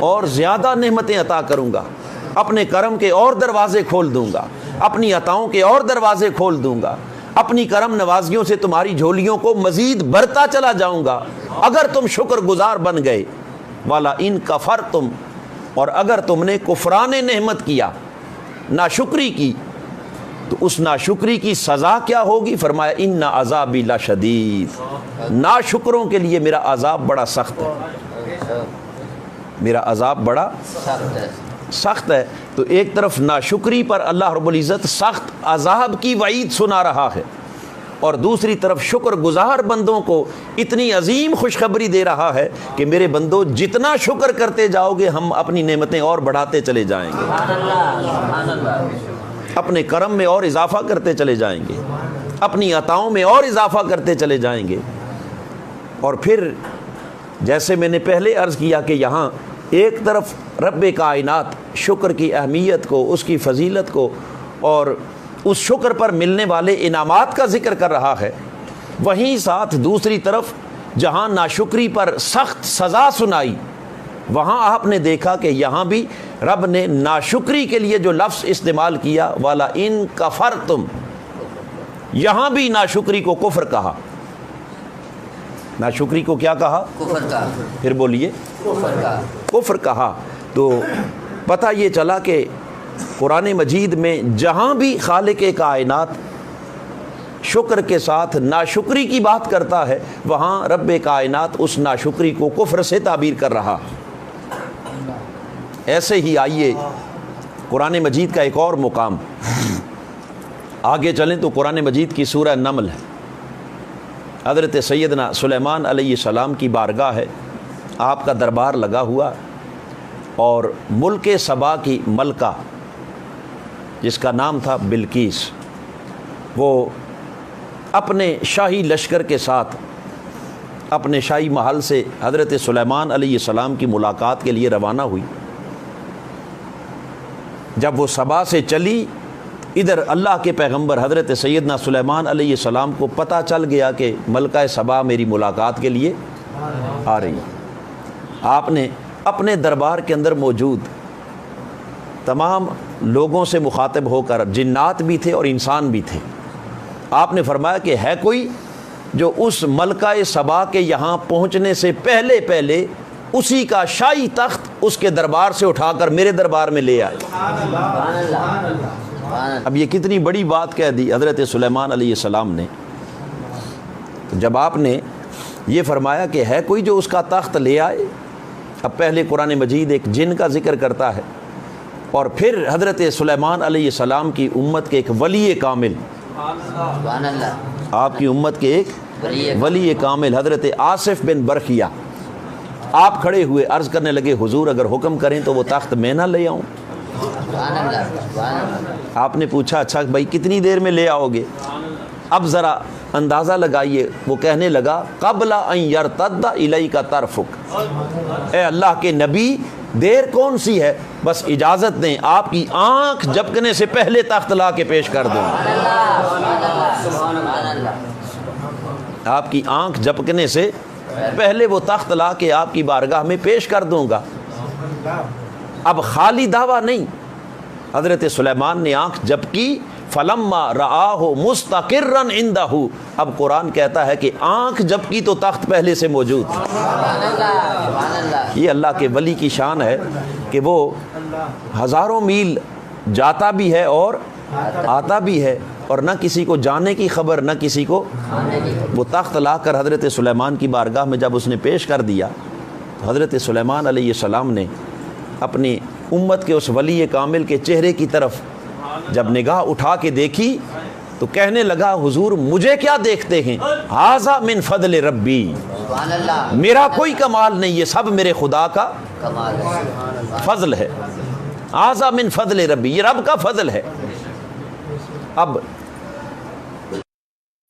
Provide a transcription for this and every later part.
اور زیادہ نعمتیں عطا کروں گا، اپنے کرم کے اور دروازے کھول دوں گا، اپنی عطاؤں کے اور دروازے کھول دوں گا، اپنی کرم نوازیوں سے تمہاری جھولیوں کو مزید بھرتا چلا جاؤں گا اگر تم شکر گزار بن گئے۔ والا ان کفرتم، اور اگر تم نے کفران نعمت کیا، ناشکری کی، تو اس ناشکری کی سزا کیا ہوگی؟ فرمایا ان عذابی لشدید، ناشکروں کے لیے میرا عذاب بڑا سخت ہے، میرا عذاب بڑا سخت ہے۔ سخت ہے۔ تو ایک طرف ناشکری پر اللہ رب العزت سخت عذاب کی وعید سنا رہا ہے، اور دوسری طرف شکر گزار بندوں کو اتنی عظیم خوشخبری دے رہا ہے کہ میرے بندو جتنا شکر کرتے جاؤ گے ہم اپنی نعمتیں اور بڑھاتے چلے جائیں گے، اپنے کرم میں اور اضافہ کرتے چلے جائیں گے، اپنی عطاؤں میں اور اضافہ کرتے چلے جائیں گے۔ اور پھر جیسے میں نے پہلے عرض کیا کہ یہاں ایک طرف رب کائنات شکر کی اہمیت کو، اس کی فضیلت کو اور اس شکر پر ملنے والے انعامات کا ذکر کر رہا ہے، وہیں ساتھ دوسری طرف جہاں ناشکری پر سخت سزا سنائی، وہاں آپ نے دیکھا کہ یہاں بھی رب نے ناشکری کے لیے جو لفظ استعمال کیا والا ان کفرتم، یہاں بھی ناشکری کو کفر کہا۔ ناشکری کو کیا کہا؟ کفر کا، پھر بولیے، کفر کا۔ کفر کہا۔ تو پتہ یہ چلا کہ قرآن مجید میں جہاں بھی خالق کائنات شکر کے ساتھ ناشکری کی بات کرتا ہے، وہاں رب کائنات اس ناشکری کو کفر سے تعبیر کر رہا۔ ایسے ہی آئیے قرآن مجید کا ایک اور مقام، آگے چلیں تو قرآن مجید کی سورہ نمل ہے۔ حضرت سیدنا سلیمان علیہ السلام کی بارگاہ ہے، آپ کا دربار لگا ہوا، اور ملک سبا کی ملکہ جس کا نام تھا بلقیس، وہ اپنے شاہی لشکر کے ساتھ اپنے شاہی محل سے حضرت سلیمان علیہ السلام کی ملاقات کے لیے روانہ ہوئی۔ جب وہ سبا سے چلی، ادھر اللہ کے پیغمبر حضرت سیدنا سلیمان علیہ السلام کو پتہ چل گیا کہ ملکہ سبا میری ملاقات کے لیے آ رہی ہے۔ آپ نے اپنے دربار کے اندر موجود تمام لوگوں سے مخاطب ہو کر، جنات بھی تھے اور انسان بھی تھے، آپ نے فرمایا کہ ہے کوئی جو اس ملکہ سبا کے یہاں پہنچنے سے پہلے پہلے اسی کا شاہی تخت اس کے دربار سے اٹھا کر میرے دربار میں لے آئے۔ اب یہ کتنی بڑی بات کہہ دی حضرت سلیمان علیہ السلام نے۔ جب آپ نے یہ فرمایا کہ ہے کوئی جو اس کا تخت لے آئے، اب پہلے قرآن مجید ایک جن کا ذکر کرتا ہے، اور پھر حضرت سلیمان علیہ السلام کی امت کے ایک ولی کامل، آپ کی امت کے ایک ولی کامل حضرت آصف بن برخیہ، آپ کھڑے ہوئے عرض کرنے لگے حضور اگر حکم کریں تو وہ تخت میں نہ لے آؤں؟ آپ نے پوچھا اچھا بھائی کتنی دیر میں لے آؤ گے؟ اب ذرا اندازہ لگائیے، وہ کہنے لگا قبل ان یرتد الیک طرفک، اے اللہ کے نبی دیر کون سی ہے، بس اجازت دیں آپ کی آنکھ جھپکنے سے پہلے تخت لا کے پیش کر دوں، آپ کی آنکھ جھپکنے سے پہلے وہ تخت لا کے آپ کی بارگاہ میں پیش کر دوں گا۔ اب خالی دعویٰ نہیں، حضرت سلیمان نے آنکھ جھپکی، فلما رآہ مستقرا عندہ، اب قرآن کہتا ہے کہ آنکھ جھپکی تو تخت پہلے سے موجود تھا۔ یہ اللہ کے ولی کی شان ہے کہ وہ ہزاروں میل جاتا بھی ہے اور آتا بھی ہے، اور نہ کسی کو جانے کی خبر نہ کسی کو۔ وہ تخت لا کر حضرت سلیمان کی بارگاہ میں جب اس نے پیش کر دیا تو حضرت سلیمان علیہ السلام نے اپنی امت کے اس ولی کامل کے چہرے کی طرف جب نگاہ اٹھا کے دیکھی تو کہنے لگا حضور مجھے کیا دیکھتے ہیں، ھذا من فضل ربی، میرا کوئی کمال نہیں، یہ سب میرے خدا کا فضل ہے، ھذا من فضل ربی، یہ رب کا فضل ہے۔ اب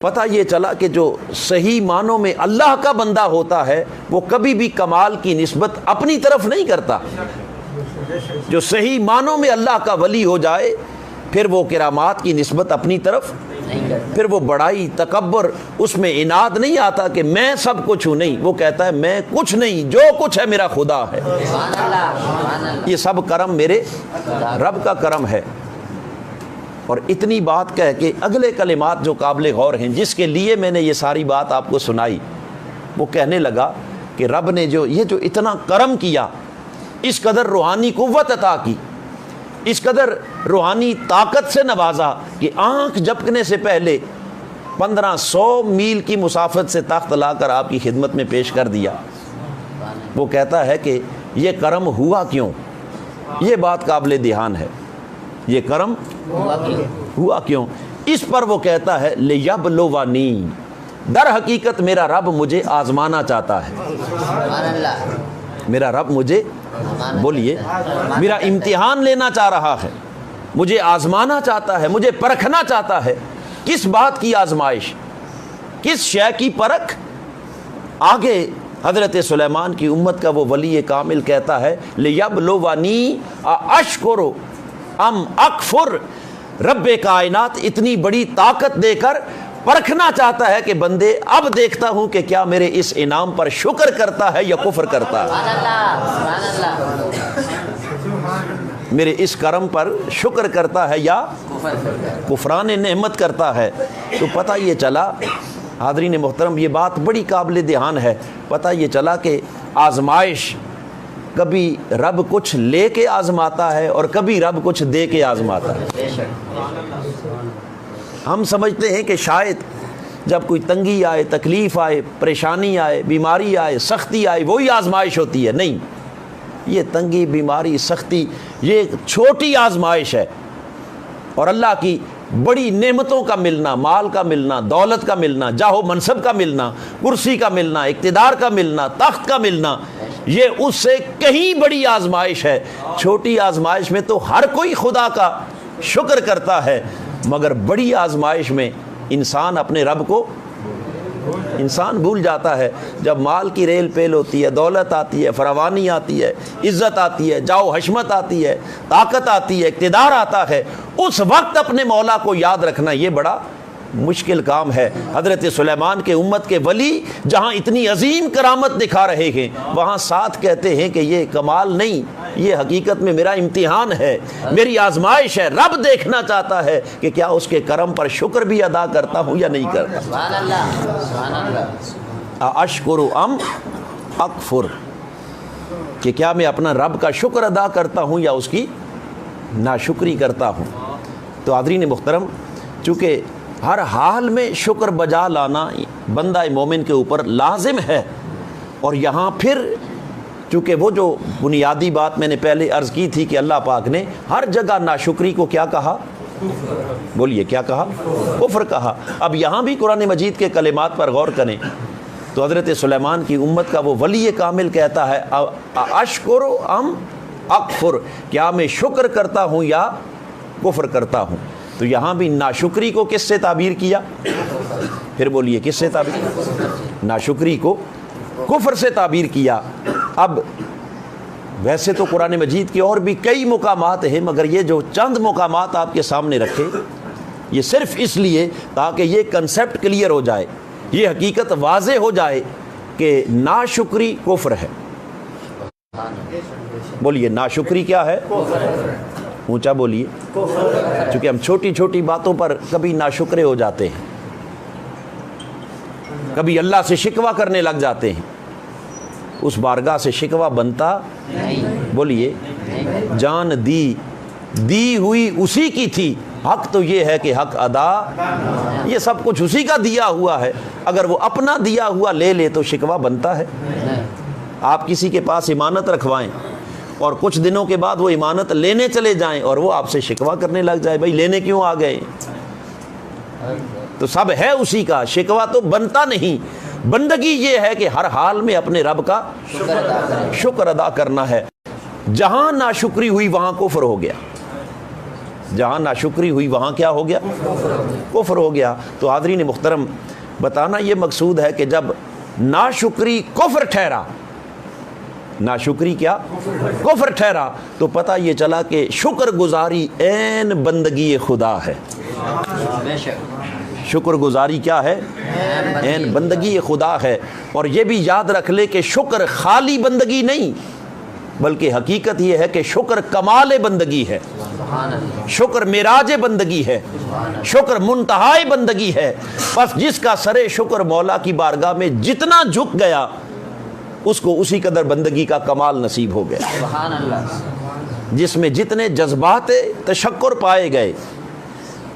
پتہ یہ چلا کہ جو صحیح معنوں میں اللہ کا بندہ ہوتا ہے وہ کبھی بھی کمال کی نسبت اپنی طرف نہیں کرتا۔ جو صحیح معنوں میں اللہ کا ولی ہو جائے پھر وہ کرامات کی نسبت اپنی طرف نہیں کرتا. پھر وہ بڑائی تکبر اس میں عناد نہیں آتا کہ میں سب کچھ ہوں، نہیں، وہ کہتا ہے میں کچھ نہیں، جو کچھ ہے میرا خدا ہے. سبحان اللہ سبحان اللہ. یہ سب کرم میرے رب کا کرم ہے. اور اتنی بات کہہ کے اگلے کلمات جو قابل غور ہیں، جس کے لیے میں نے یہ ساری بات آپ کو سنائی، وہ کہنے لگا کہ رب نے جو اتنا کرم کیا، اس قدر روحانی قوت عطا کی، اس قدر روحانی طاقت سے نوازا کہ آنکھ جھپکنے سے پہلے 1500 میل کی مسافت سے تخت لا کر آپ کی خدمت میں پیش کر دیا. وہ کہتا ہے کہ یہ کرم ہوا کیوں؟ یہ بات قابل دھیان ہے. یہ کرم ہوا کیوں؟ اس پر وہ کہتا ہے لیبلونی، در حقیقت میرا رب مجھے آزمانا چاہتا ہے. سبحان اللہ. میرا رب مجھے، بولیے، میرا امتحان لینا چاہ رہا ہے، مجھے آزمانا چاہتا ہے، مجھے پرکھنا چاہتا ہے. کس بات کی آزمائش؟ کس شے کی پرکھ؟ آگے حضرت سلیمان کی امت کا وہ ولی کامل کہتا ہے لیبلونی اشکر ام اکفر. رب کائنات اتنی بڑی طاقت دے کر پرکھنا چاہتا ہے کہ بندے اب دیکھتا ہوں کہ کیا میرے اس انعام پر شکر کرتا ہے یا کفر کرتا ہے. سبحان اللہ سبحان اللہ. میرے اس کرم پر شکر کرتا ہے یا کفران نعمت کرتا ہے. تو پتہ یہ چلا حاضرین محترم، یہ بات بڑی قابل دھیان ہے. پتہ یہ چلا کہ آزمائش کبھی رب کچھ لے کے آزماتا ہے اور کبھی رب کچھ دے کے آزماتا ہے. بے شک. ہم سمجھتے ہیں کہ شاید جب کوئی تنگی آئے، تکلیف آئے، پریشانی آئے، بیماری آئے، سختی آئے، وہی آزمائش ہوتی ہے. نہیں، یہ تنگی، بیماری، سختی یہ ایک چھوٹی آزمائش ہے. اور اللہ کی بڑی نعمتوں کا ملنا، مال کا ملنا، دولت کا ملنا، جاہ و منصب کا ملنا، کرسی کا ملنا، اقتدار کا ملنا، تخت کا ملنا، یہ اس سے کہیں بڑی آزمائش ہے. چھوٹی آزمائش میں تو ہر کوئی خدا کا شکر کرتا ہے، مگر بڑی آزمائش میں انسان اپنے رب کو انسان بھول جاتا ہے. جب مال کی ریل پیل ہوتی ہے، دولت آتی ہے، فراوانی آتی ہے، عزت آتی ہے، جاؤ حشمت آتی ہے، طاقت آتی ہے، اقتدار آتا ہے، اس وقت اپنے مولا کو یاد رکھنا یہ بڑا مشکل کام ہے. حضرت سلیمان کے امت کے ولی جہاں اتنی عظیم کرامت دکھا رہے ہیں، وہاں ساتھ کہتے ہیں کہ یہ کمال نہیں، یہ حقیقت میں میرا امتحان ہے، میری آزمائش ہے. رب دیکھنا چاہتا ہے کہ کیا اس کے کرم پر شکر بھی ادا کرتا ہوں یا نہیں کرتا. سبحان اللہ سبحان اللہ. اشکر ام اکفر، کہ کیا میں اپنا رب کا شکر ادا کرتا ہوں یا اس کی ناشکری کرتا ہوں. تو حاضرین محترم، چونکہ ہر حال میں شکر بجا لانا بندہ مومن کے اوپر لازم ہے، اور یہاں پھر چونکہ وہ جو بنیادی بات میں نے پہلے عرض کی تھی کہ اللہ پاک نے ہر جگہ ناشکری کو کیا کہا؟ بولیے کیا کہا؟ کفر کہا. اب یہاں بھی قرآن مجید کے کلمات پر غور کریں تو حضرت سلیمان کی امت کا وہ ولی کامل کہتا ہے اشکر ام اکفر، کیا میں شکر کرتا ہوں یا کفر کرتا ہوں. تو یہاں بھی ناشکری کو کس سے تعبیر کیا؟ پھر بولیے کس سے تعبیر؟ ناشکری کو کفر سے تعبیر کیا. اب ویسے تو قرآن مجید کے اور بھی کئی مقامات ہیں، مگر یہ جو چند مقامات آپ کے سامنے رکھے، یہ صرف اس لیے تاکہ یہ کنسیپٹ کلیئر ہو جائے، یہ حقیقت واضح ہو جائے کہ ناشکری کفر ہے. بولیے ناشکری کیا ہے؟ اونچا بولیے، چونکہ ہم چھوٹی چھوٹی باتوں پر کبھی ناشکرے ہو جاتے ہیں، کبھی اللہ سے شکوہ کرنے لگ جاتے ہیں. اس بارگاہ سے شکوہ بنتا بولیے جان دی ہوئی اسی کی تھی، حق تو یہ ہے کہ حق ادا، یہ سب کچھ اسی کا دیا ہوا ہے. اگر وہ اپنا دیا ہوا لے لے تو شکوہ بنتا ہے. آپ کسی کے پاس امانت رکھوائیں اور کچھ دنوں کے بعد وہ امانت لینے چلے جائیں اور وہ آپ سے شکوہ کرنے لگ جائے، بھائی لینے کیوں آ گئے؟ تو سب ہے اسی کا، شکوہ تو بنتا نہیں. بندگی یہ ہے کہ ہر حال میں اپنے رب کا شکر ادا کرنا ہے. جہاں ناشکری ہوئی وہاں کفر ہو گیا، جہاں ناشکری ہوئی وہاں کیا ہو گیا؟ کفر ہو گیا. تو حاضرین محترم، بتانا یہ مقصود ہے کہ جب ناشکری کفر ٹھہرا، ناشکری کیا؟ کفر ٹھہرا، تو پتہ یہ چلا کہ شکر گزاری عین بندگی خدا ہے. بے شک شکر گزاری کیا ہے؟ عین بندگی خدا ہے۔ اور یہ بھی یاد رکھ لے کہ شکر خالی بندگی نہیں، بلکہ حقیقت یہ ہے کہ شکر کمال بندگی ہے، شکر معراج بندگی ہے، شکر منتہائے بندگی ہے۔ بس جس کا سرے شکر مولا کی بارگاہ میں جتنا جھک گیا اس کو اسی قدر بندگی کا کمال نصیب ہو گیا۔ سبحان اللہ۔ جس میں جتنے جذبات تشکر پائے گئے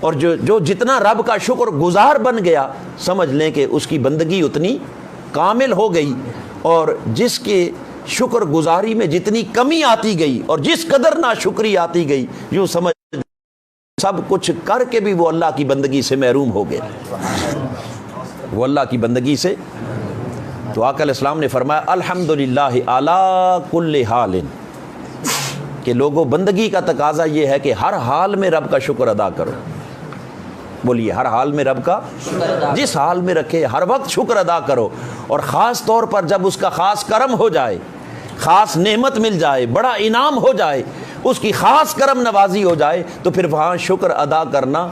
اور جو جتنا رب کا شکر گزار بن گیا، سمجھ لیں کہ اس کی بندگی اتنی کامل ہو گئی، اور جس کے شکر گزاری میں جتنی کمی آتی گئی اور جس قدر ناشکری آتی گئی، یوں سمجھ سب کچھ کر کے بھی وہ اللہ کی بندگی سے محروم ہو گیا، وہ اللہ کی بندگی سے۔ تو آقا علیہ السلام نے فرمایا الحمدللہ علی کل حال، کہ لوگوں بندگی کا تقاضا یہ ہے کہ ہر حال میں رب کا شکر ادا کرو۔ بولیے ہر حال میں رب کا، جس حال میں رکھے ہر وقت شکر ادا کرو، اور خاص طور پر جب اس کا خاص کرم ہو جائے، خاص نعمت مل جائے، بڑا انعام ہو جائے، اس کی خاص کرم نوازی ہو جائے، تو پھر وہاں شکر ادا کرنا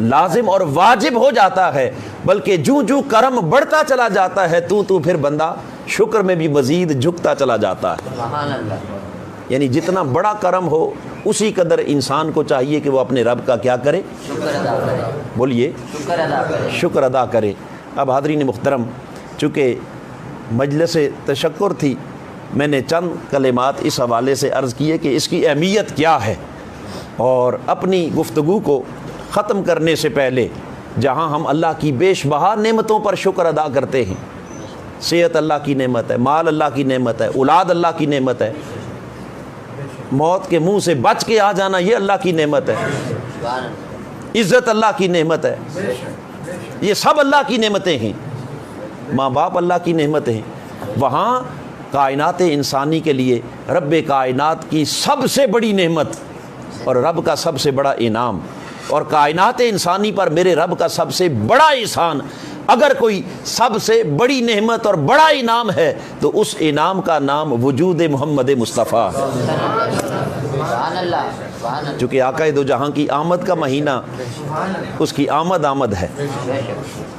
لازم اور واجب ہو جاتا ہے۔ بلکہ جو کرم بڑھتا چلا جاتا ہے تو پھر بندہ شکر میں بھی مزید جھکتا چلا جاتا ہے۔ سبحان اللہ۔ یعنی جتنا بڑا کرم ہو اسی قدر انسان کو چاہیے کہ وہ اپنے رب کا کیا کرے؟ شکر ادا کرے۔ بولیے شکر ادا کرے۔ شکر ادا کرے۔ اب حاضرین محترم، چونکہ مجلس تشکر تھی، میں نے چند کلمات اس حوالے سے عرض کیے کہ اس کی اہمیت کیا ہے، اور اپنی گفتگو کو ختم کرنے سے پہلے جہاں ہم اللہ کی بیش بہا نعمتوں پر شکر ادا کرتے ہیں، صحت اللہ کی نعمت ہے، مال اللہ کی نعمت ہے، اولاد اللہ کی نعمت ہے، موت کے منہ سے بچ کے آ جانا یہ اللہ کی نعمت ہے، سبحان اللہ۔ عزت اللہ کی نعمت ہے، یہ سب اللہ کی نعمتیں ہیں، ماں باپ اللہ کی نعمتیں ہیں۔ وہاں کائنات انسانی کے لیے رب کائنات کی سب سے بڑی نعمت اور رب کا سب سے بڑا انعام، اور کائنات انسانی پر میرے رب کا سب سے بڑا احسان، اگر کوئی سب سے بڑی نعمت اور بڑا انعام ہے تو اس انعام کا نام وجود محمد مصطفیٰ ہے۔ سبحان اللہ۔ سبحان اللہ۔ چونکہ آقا دو جہاں کی آمد کا مہینہ، اس کی آمد ہے،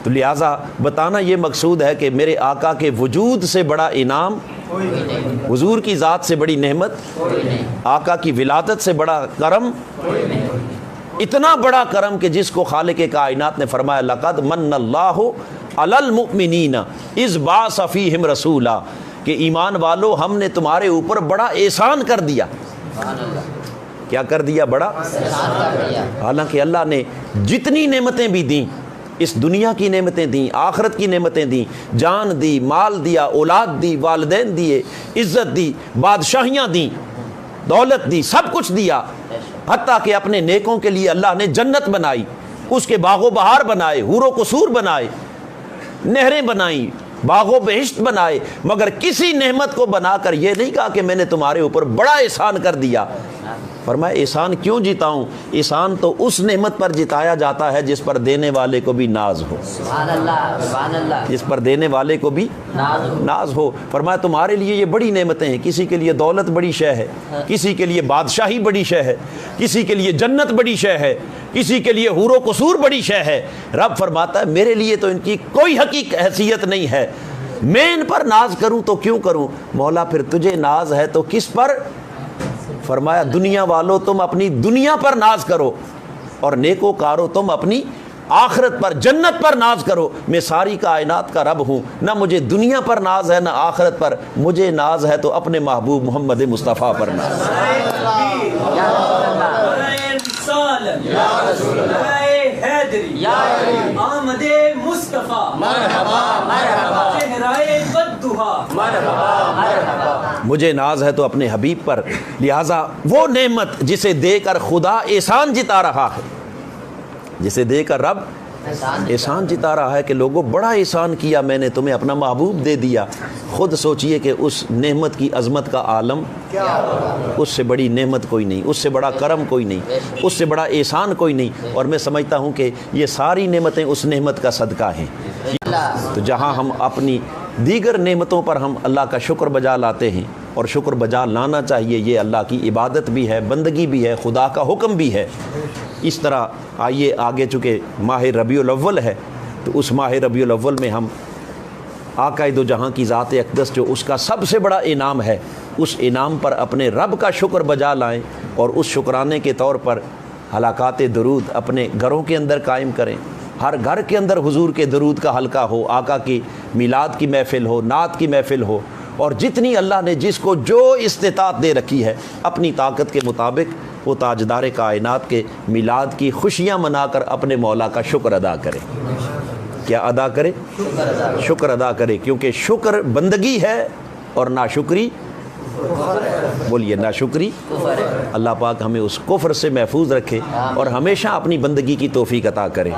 تو لہٰذا بتانا یہ مقصود ہے کہ میرے آقا کے وجود سے بڑا انعام، حضور کی ذات سے بڑی نعمت، آقا کی ولادت سے بڑا کرم، اتنا بڑا کرم کہ جس کو خالق کائنات نے فرمایا لقد من اللہ علی المؤمنین اذ بعث فیہم رسولا، کہ ایمان والو ہم نے تمہارے اوپر بڑا احسان کر دیا۔ سبحان اللہ۔ کیا کر دیا؟ بڑا۔ احسان کر دیا۔ حالانکہ اللہ نے جتنی نعمتیں بھی دیں، اس دنیا کی نعمتیں دیں، آخرت کی نعمتیں دیں، جان دی، مال دیا، اولاد دی، والدین دیے، عزت دی، بادشاہیاں دیں، دولت دی، سب کچھ دیا، حتیٰ کہ اپنے نیکوں کے لیے اللہ نے جنت بنائی، اس کے باغ و بہار بنائے، حور و قصور بنائے، نہریں بنائیں، باغ و بہشت بنائے، مگر کسی نعمت کو بنا کر یہ نہیں کہا کہ میں نے تمہارے اوپر بڑا احسان کر دیا۔ فرمایا احسان کیوں جتاؤں؟ احسان تو اس نعمت پر جتایا جاتا ہے جس پر دینے والے کو بھی ناز ہو، سبحان اللہ۔ سبحان اللہ۔ جس پر دینے والے کو بھی ناز ہو۔ فرمایا تمہارے لیے یہ بڑی نعمتیں ہیں، کسی کے لیے دولت بڑی شے ہے، کسی کے لیے بادشاہی بڑی شے ہے، کسی کے لیے جنت بڑی شے ہے، کسی کے لیے حور و قصور بڑی شے ہے۔ رب فرماتا ہے میرے لیے تو ان کی کوئی حقیقت حیثیت نہیں ہے، میں ان پر ناز کروں تو کیوں کروں؟ مولا پھر تجھے ناز ہے تو کس پر؟ فرمایا دنیا والو تم اپنی دنیا پر ناز کرو، اور نیکو کارو تم اپنی آخرت پر، جنت پر ناز کرو۔ میں ساری کائنات کا رب ہوں، نہ مجھے دنیا پر ناز ہے نہ آخرت پر، مجھے ناز ہے تو اپنے محبوب محمد مصطفیٰ پر ناز مجھے ناز ہے تو اپنے حبیب پر۔ لہٰذا وہ نعمت جسے دے کر خدا احسان جتا رہا ہے، جسے دے کر رب احسان جتا رہا ہے کہ لوگوں بڑا احسان کیا میں نے تمہیں، اپنا محبوب دے دیا۔ خود سوچئے کہ اس نعمت کی عظمت کا عالم، اس سے بڑی نعمت کوئی نہیں، اس سے بڑا کرم کوئی نہیں، اس سے بڑا احسان کوئی نہیں۔ اور میں سمجھتا ہوں کہ یہ ساری نعمتیں اس نعمت کا صدقہ ہیں۔ تو جہاں ہم اپنی دیگر نعمتوں پر ہم اللہ کا شکر بجا لاتے ہیں، اور شکر بجا لانا چاہیے، یہ اللہ کی عبادت بھی ہے، بندگی بھی ہے، خدا کا حکم بھی ہے، اس طرح آئیے آگے، چونکہ ماہ ربیع الاول ہے تو اس ماہ ربیع الاول میں ہم آقا دو جہاں کی ذات اقدس جو اس کا سب سے بڑا انعام ہے، اس انعام پر اپنے رب کا شکر بجا لائیں اور اس شکرانے کے طور پر حلقات درود اپنے گھروں کے اندر قائم کریں۔ ہر گھر کے اندر حضور کے درود کا حلقہ ہو، آقا کی میلاد کی محفل ہو، نعت کی محفل ہو، اور جتنی اللہ نے جس کو جو استطاعت دے رکھی ہے اپنی طاقت کے مطابق وہ تاجدار کائنات کے میلاد کی خوشیاں منا کر اپنے مولا کا شکر ادا کرے۔ کیا ادا کرے؟ شکر ادا کرے، کیونکہ شکر بندگی ہے اور ناشکری، بولیے ناشکری، اللہ پاک ہمیں اس کفر سے محفوظ رکھے اور ہمیشہ اپنی بندگی کی توفیق عطا کرے،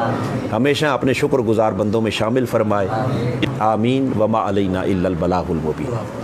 ہمیشہ اپنے شکر گزار بندوں میں شامل فرمائے۔ آمین۔ وما علینا الا البلاغ المبین۔